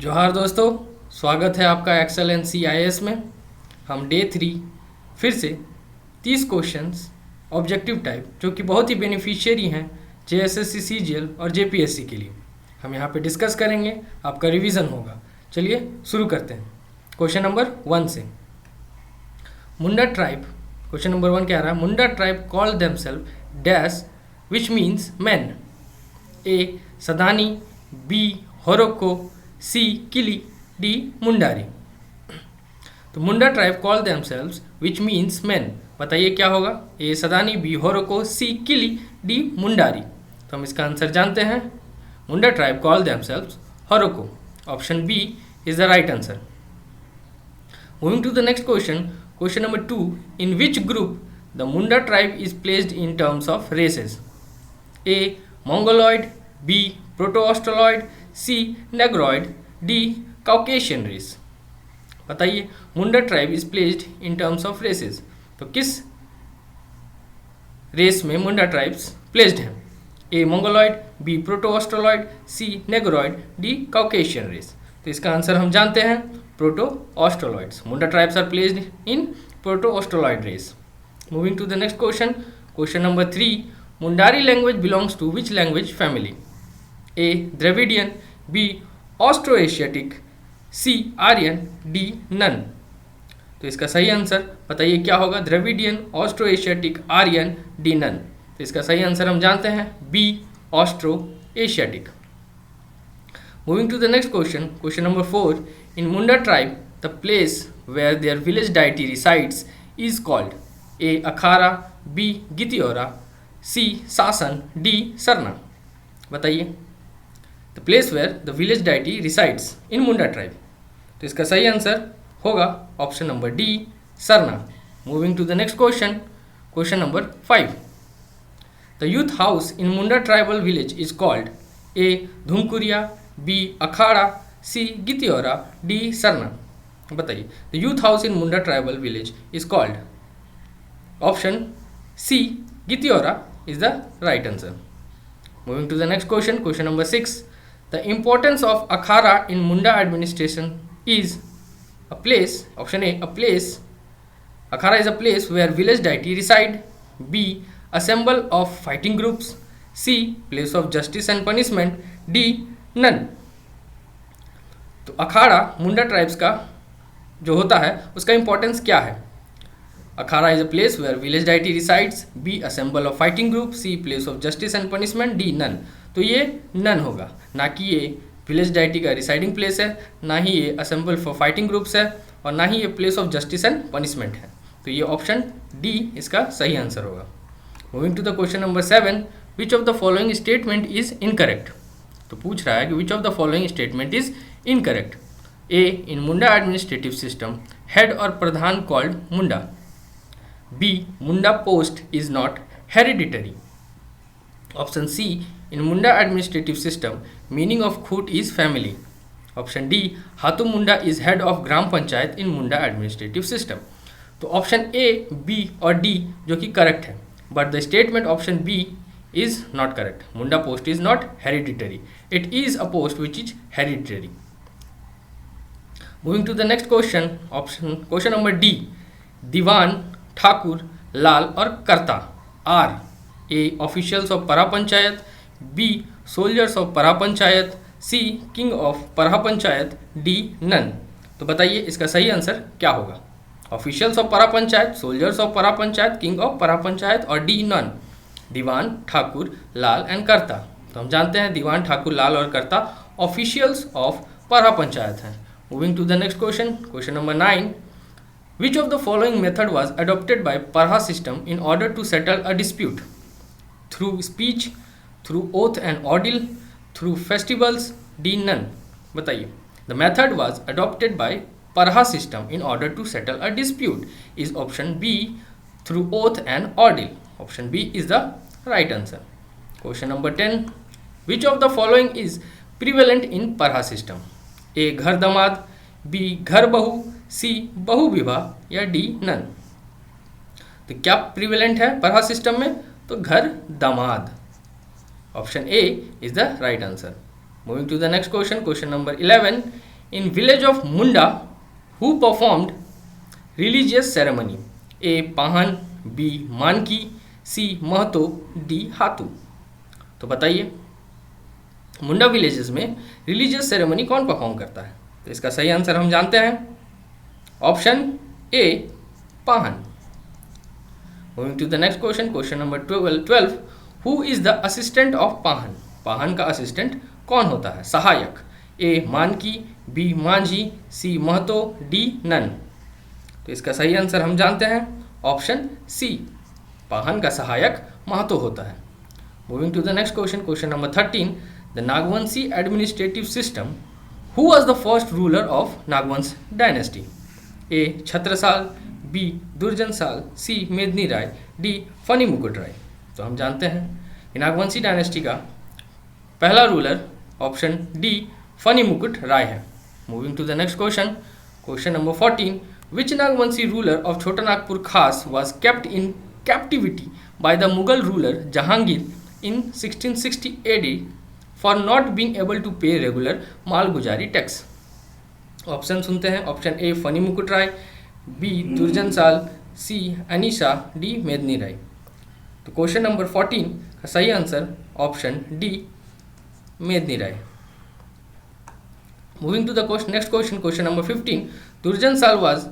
जोहार दोस्तों, स्वागत है आपका एक्सेलेंसी आईएएस में। हम डे 3 फिर से 30 क्वेश्चंस ऑब्जेक्टिव टाइप जो कि बहुत ही बेनिफिशियरी हैं जेएसएससी सीजीएल और जेपीएससी के लिए हम यहाँ पे डिस्कस करेंगे। आपका रिवीजन होगा। चलिए शुरू करते हैं क्वेश्चन नंबर 1 से। मुंडा ट्राइब, क्वेश्चन नंबर 1 क्या आ रहा है? Munda tribe call themself dash which means man. A Sadani, B Horoko, C Kili, D Mundari. तो Munda tribe call themselves which means man. बताइए क्या होगा? ए Sadani, B Horoko, C Kili, D Mundari. तो हम इसका आंसर जानते हैं। Munda tribe call themselves Horoko. Option B is the right answer. Moving to the next question, question number 2। In which group the Munda tribe is placed in terms of races? A Mongoloid, B Proto-Australoid, C Negroid, D Caucasian race। बताइए Munda tribe is placed in terms of races. तो किस race में मुंडा tribes placed हैं? ए Mongoloid, B Proto-Australoid, C Negroid, D Caucasian race। तो इसका answer हम जानते हैं Proto-Australoids। Munda tribes are placed in Proto-Australoid race। Moving to the next question, question number 3। Mundari language belongs to which language family? A. Dravidian, B. Austroasiatic, C. Aryan, D. None। तो इसका सही answer बताइए क्या होगा? Dravidian, Austroasiatic, Aryan, D none. तो इसका सही answer हम जानते हैं B Austroasiatic. Moving to the next question, question number 4। In Munda tribe the place where their village deity resides is called? A Akhara, B Gitiora, C Sasan, D Sarna. बताइए the place where the village deity resides in Munda tribe. तो इसका सही answer होगा option number D Sarna. Moving to the next question, question number 5। The youth house in Munda tribal village is called? A Dhumkuria, B Akhara, C Gitiora, D Sarna. बताइए the youth house in Munda tribal village is called? Option C Gitiora is the right answer. Moving to the next question, question number 6. The importance of akhara in Munda administration is a place. Option A, a place. Akhara is a place where village deity reside. B, a symbol of fighting groups. C, place of justice and punishment. D, none. तो अखाड़ा मुंडा tribes का जो होता है उसका importance क्या है? अखाड़ा is a place where village deity resides. B, a symbol of fighting group. C, place of justice and punishment. D, none। तो ये none होगा, ना कि ये village deity का residing place है, ना ही ये a symbol for fighting groups है, और ना ही ये place of justice and punishment है। तो ये ऑप्शन D इसका सही आंसर होगा। Moving to the question number 7. Which of the following statement is incorrect? तो पूछ रहा है कि which of the following statement is incorrect? A, in Munda administrative system, head or pradhan called Munda. B, Munda post is not hereditary. Option C, in Munda administrative system, meaning of Khut is family. Option D, Hatu Munda is head of Gram Panchayat in Munda administrative system. तो option A, B और D जो कि correct है, but the statement option B is not correct. Munda post is not hereditary. It is a post which is hereditary. Moving to the next question, question number D. दीवान, ठाकुर, लाल और कर्ता R A officials of Parha panchayat, B soldiers of Parha panchayat, C king of Parha panchayat, D none. तो बताइए इसका सही answer क्या होगा? Officials of Parha panchayat, soldiers of Parha panchayat, king of Parha panchayat और D none. Diwan, Thakur, Lal and Karta. तो हम जानते हैं दीवान, ठाकुर, लाल और कर्ता ऑफिशियल्स ऑफ परा पंचायत हैं। Moving to the next question, question number 9। Which of the following method was adopted by Parha system in order to settle a dispute? Through speech, through oath and ordeal, through festivals, D, none। बताइए the method was adopted by Parha system in order to settle a dispute is option B, through oath and ordeal। Option B is the right answer. Question number 10. Which of the following is prevalent in Parha system? A, घर दामाद, B, घर बहू, सी बहु विवाह या D none. तो क्या prevalent है परहा सिस्टम में? तो घर दामाद। Option A is the right answer. Moving to the next question, question number 11. in village of Munda who performed religious ceremony? A. Pahan, B. Manki, C. Mahto, D. Hathu. तो बताइए मुंडा विलेजेस में रिलीजियस सेरेमनी कौन परफॉर्म करता है? तो इसका सही आंसर हम जानते हैं, option A Pahan. Moving to the next question, question number 12, who is the assistant of Pahan? Pahan का असिस्टेंट कौन होता है? सहायक, A Manki, B Manjhi, C Mahato, D none. तो इसका सही आंसर हम जानते हैं, ऑप्शन सी, पाहन का सहायक महतो होता है। Moving to the next question, question number 13, the Nagvanshi administrative system, who was the first ruler of Nagvansh dynasty? A Chhatrasal, B Durjansal, C Medini Rai, D funny Mukut राय। तो हम जानते हैं कि नागवंशी डायनेस्टी का पहला ruler option D funny Mukut Rai है। Moving to the next question, question number 14, which Nagvanshi ruler of Chhota Nagpur Khas was kept in captivity by the Mughal ruler Jahangir in 1660 AD for not being able to pay regular malguzari tax? Option सुनते हैं, option A Phani Mukut Rai, B Durjansal, C Anisha, D Medini Rai. तो question number 14 का सही answer option D Medini Rai. Moving to the next question, question number 15, Durjansal was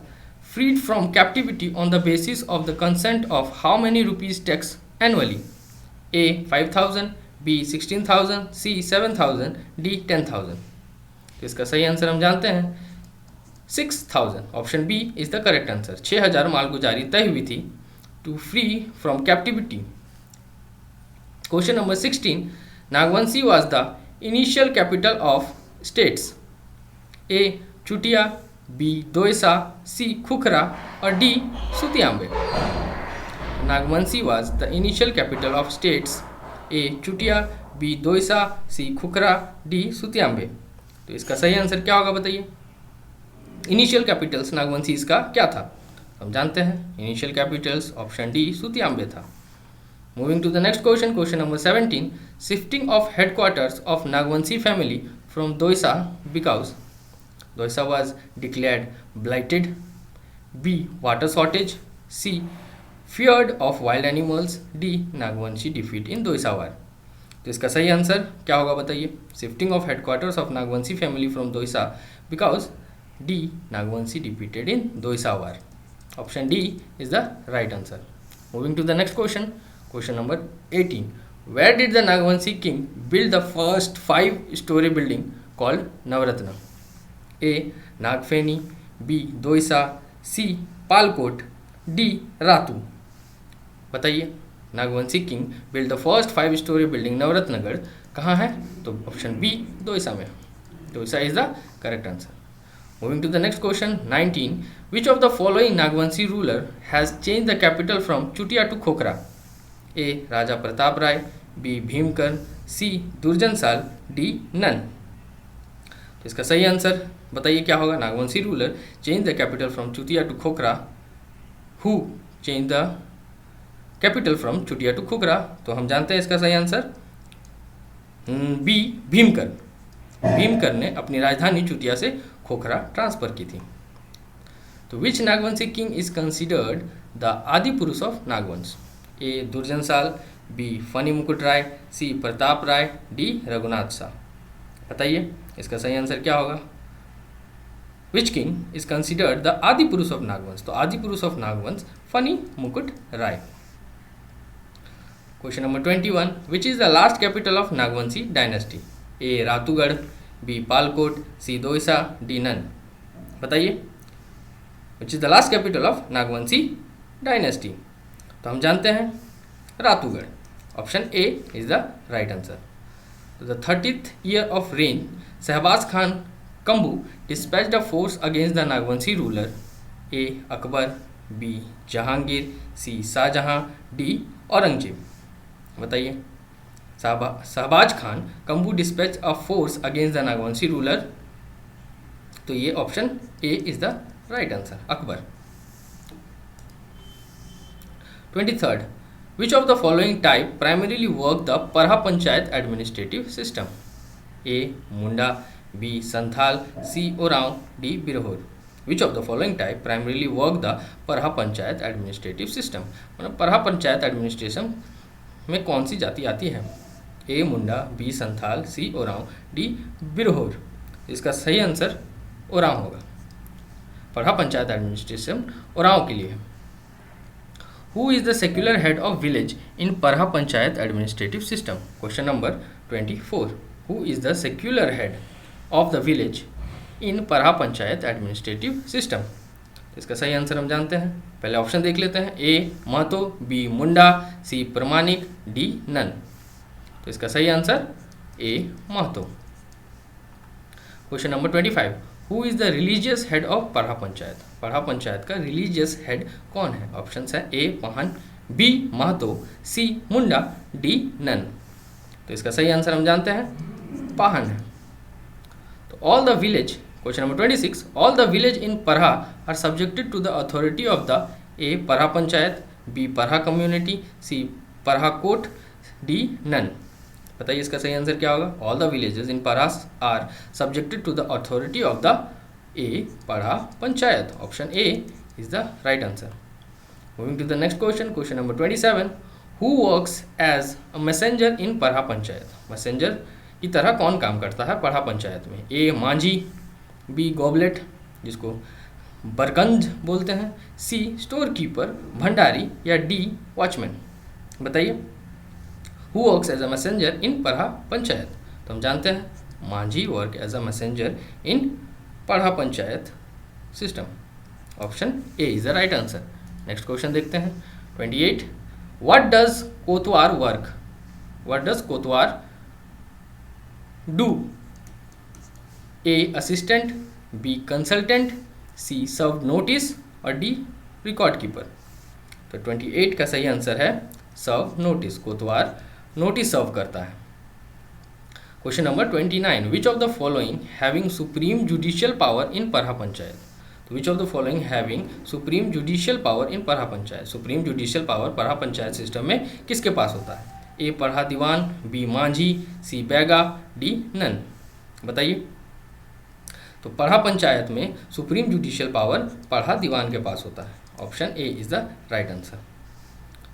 freed from captivity on the basis of the consent of how many rupees tax annually? A 5,000, B 16,000, C 7,000, D 10,000। तो इसका सही answer हम जानते हैं, 6,000। Option B is the correct answer. 6,000 मालगुजारी तय हुई थी to free from captivity. Question number 16, Nagvanshi was the initial capital of states? A Chutia, B Doisa, C Khukhra और D Sutiambe. Nagvanshi was the initial capital of states? A Chutia, B Doisa, C Khukhra, D Sutiambe. तो इसका सही answer क्या होगा बताइए? इनिशियल कैपिटल्स नागवंशीज का क्या था? हम जानते हैं initial capitals option D Sutiambe था। Moving to the next question, question number 17, shifting of headquarters of Nagvanshi family from Doisa because Doisa was declared blighted, B water shortage, C feared of wild animals, D Nagvanshi defeat in Doisa war। तो इसका सही answer क्या होगा बताइए? Shifting of headquarters of Nagvanshi family from Doisa because D Nagvanshi defeated in Doisa war. Option D is the right answer. Moving to the next question, question number 18, where did the Nagvanshi king build the first 5-story building called Navratna? A Nagpheni, B Doisa, C Palkot, D Ratu. बताइए Nagvanshi king build the first 5-story building Navratnagarh कहाँ है? तो option B Doisa में। Doisa is the correct answer. Moving to the next question 19, which of the following Nagvanshi ruler has change the capital from Chutia to Khokhra? A Raja Pratap Rai, B Bhimkar, C Durjansal, D none. तो इसका सही answer बताइए क्या होगा? Nagvanshi ruler change the capital from Chutia to Khokhra, who change the capital from Chutia to Khokhra? तो हम जानते हैं इसका सही आंसर बी भीमकर। भीमकर ने अपनी राजधानी चुटिया से खोखरा ट्रांसफर की थी। तो which Nagvanshi king is considered the Adi Purush of Nagvansh? A Durjansal, B Phani Mukut Rai, C Pratap Rai, D Raghunath Shah. बताइए इसका सही आंसर क्या होगा? Which king is considered the Adi Purush of नागवंश? तो आदि Purush of Nagvansh Phani Mukut Rai. Question number 21, which is the last capital of Nagvanshi dynasty? A Ratugarh, B Palkot, C Doisa, D none. बताइए which is the last capital of Nagvanshi dynasty? तो हम जानते हैं Ratugarh. Option A is the right answer. तो the 30th year of reign, Shahbaz Khan Kambu dispatched a force against the Nagvanshi ruler? A Akbar, B Jahangir, C Shahjahan, D Aurangzeb. बताइए Shahbaz Khan Kambu dispatch a force against the Nagvanshi ruler? तो ये option A is the right answer, Akbar. 23rd, which of the following type primarily work the Parha panchayat administrative system? A Munda, B Santhal, C Oraon, D Birhor. Which of the following type primarily work the Parha panchayat administrative system, मतलब Parha panchayat administration में कौन सी जाति आती है? ए Munda, B Santhal, C Oraon, D Birhor. इसका सही answer Oram होगा। परहा panchayat administration Oram के लिए है। Who is the secular head of village in Parha panchayat administrative system? Question number 24। Who is the secular head of the village in Parha panchayat administrative system? इसका सही आंसर हम जानते हैं। पहले ऑप्शन देख लेते हैं। ए महतो, बी मुंडा, सी प्रमाणिक, डी नन। तो इसका सही answer A Mahato. Question number 25। Who is the religious head of Parha panchayat? Parha panchayat का रिलीजियस हेड कौन है? ऑप्शन है A Pahan, B Mahato, C Munda, D none. तो इसका सही आंसर हम जानते हैं पाहन है। तो all the village, question number 26, all the village in Parha are subjected to the authority of the A Parha panchayat, B Parha community, C Parha court, D none. बताइए इसका सही आंसर क्या होगा? All the villages in Parha are subjected to the authority of the A Parha panchayat. Option A is the right answer. Moving to the next question, question number 27। Who works as a messenger in Parha panchayat? Messenger की तरह कौन काम करता है परहा पंचायत में? ए Manjhi, B goblet जिसको बरगंज बोलते हैं, सी स्टोर कीपर भंडारी, या डी वॉचमैन। बताइए who works as a messenger in Parha panchayat? तो हम जानते हैं Manjhi work as a messenger in Parha panchayat system. Option A is the right answer. Next question देखते हैं 28। What does Kotwar work? What does Kotwar do? A assistant, B consultant, C serve notice, और D record keeper. तो 28 का सही आंसर है serve notice. कोतवार notice serve करता है। Question number 29। Which of the following having supreme judicial power in Parha panchayat? तो which of the following having supreme judicial power in Parha panchayat? Supreme judicial power Parha panchayat system में किसके पास होता है? A Parha Diwan, B Manjhi, C Baiga, D none. बताइए। तो परहा पंचायत में supreme judicial power Parha Diwan के पास होता है। Option A is the right answer.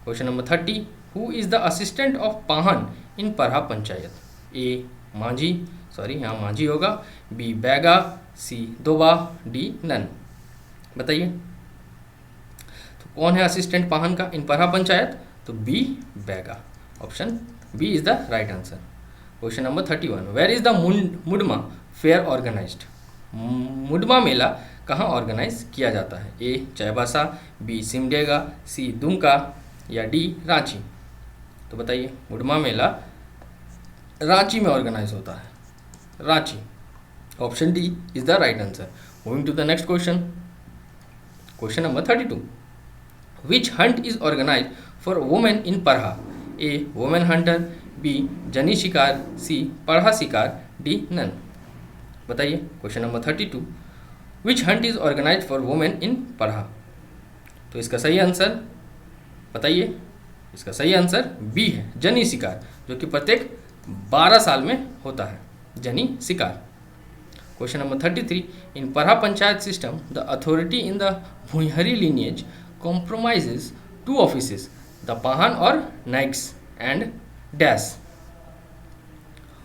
Question number 30। Who is the assistant of Pahan in Parha panchayat? A Manjhi, यहाँ मांझी होगा, B Baiga, C Doba, D none. बताइए तो कौन है असिस्टेंट पाहन का इन परहा पंचायत? तो B Baiga. Option B is the right answer. Question number 31। Where is the Mudma fair organized? Mudma मेला कहाँ ऑर्गेनाइज किया जाता है? A Chaibasa, B Simdega, C Dumka, या डी रांची। तो बताइए मुडमा मेला रांची में ऑर्गेनाइज होता है, Ranchi. Option D is the right answer. Moving to the next question, question number 32। Which hunt is organize for women in Parha? A women hunter, B Jani Shikar, C Parha Shikar, D none. बताइए question number 32। Which hunt is organize for women in Parha? तो इसका सही answer बताइए। इसका सही answer B है, जनी शिकार, जो कि प्रत्येक 12 साल में होता है, Jani Shikar. Question number 33। In Parha panchayat system the authority in the Bhuihari lineage compromises two offices, the Pahan और नेक्स एंड डैश,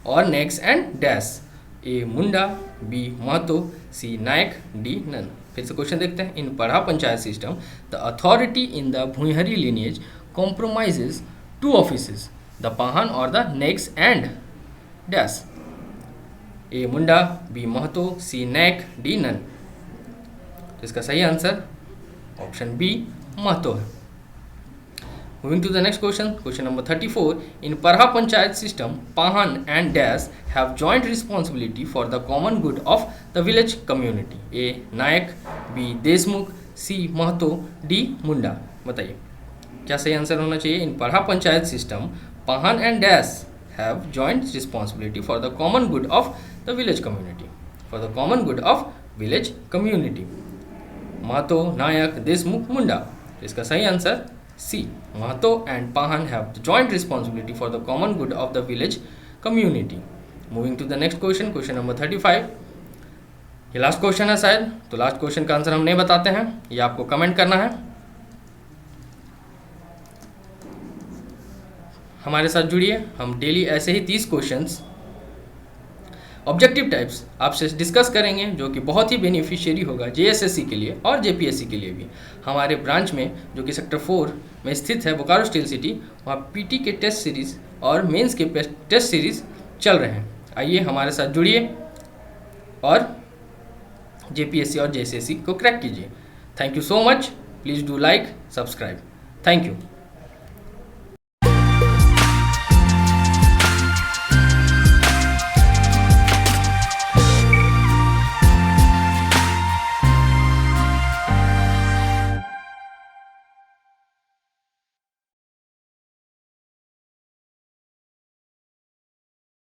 और next and dash. A Munda, B Mahato, C Nayak, D none. फिर से क्वेश्चन देखते हैं। In Parha panchayat system the authority in the Bhuihari lineage compromises two offices, the Pahan और the next and dash. A Munda, B Mahato, C Nayak, D none. तो इसका सही आंसर ऑप्शन बी महतो है। Moving to the next question, question number 34। In Parha panchayat system Pahan and dash have joint responsibility for the common good of the village community. A Nayak, B Deshmukh, C Mahato, D Munda. बताइए क्या सही answer होना चाहिए? In Parha panchayat system Pahan and dash have joint responsibility for the common good of the village community, for the common good of village community. Mahato, Nayak, Deshmukh, Munda. तो इसका सही answer C, Mahato and Pahan have joint responsibility for the common good of the village community. Moving to the next question, question number 35। ये last question है शायद, तो last question का answer हम नहीं बताते हैं, ये आपको कमेंट करना है। हमारे साथ जुड़िए, हम डेली ऐसे ही 30 क्वेश्चंस ऑब्जेक्टिव टाइप्स आपसे डिस्कस करेंगे, जो कि बहुत ही बेनिफिशियरी होगा जेएसएससी के लिए और जेपीएससी के लिए भी। हमारे ब्रांच में जो कि सेक्टर 4 में स्थित है बोकारो स्टील सिटी, वहाँ पीटी के टेस्ट सीरीज़ और मेंस के टेस्ट सीरीज़ चल रहे हैं। आइए हमारे साथ जुड़िए और जेपीएससी और जेएसएससी को क्रैक कीजिए। Thank you so much, please do like, subscribe. Thank you.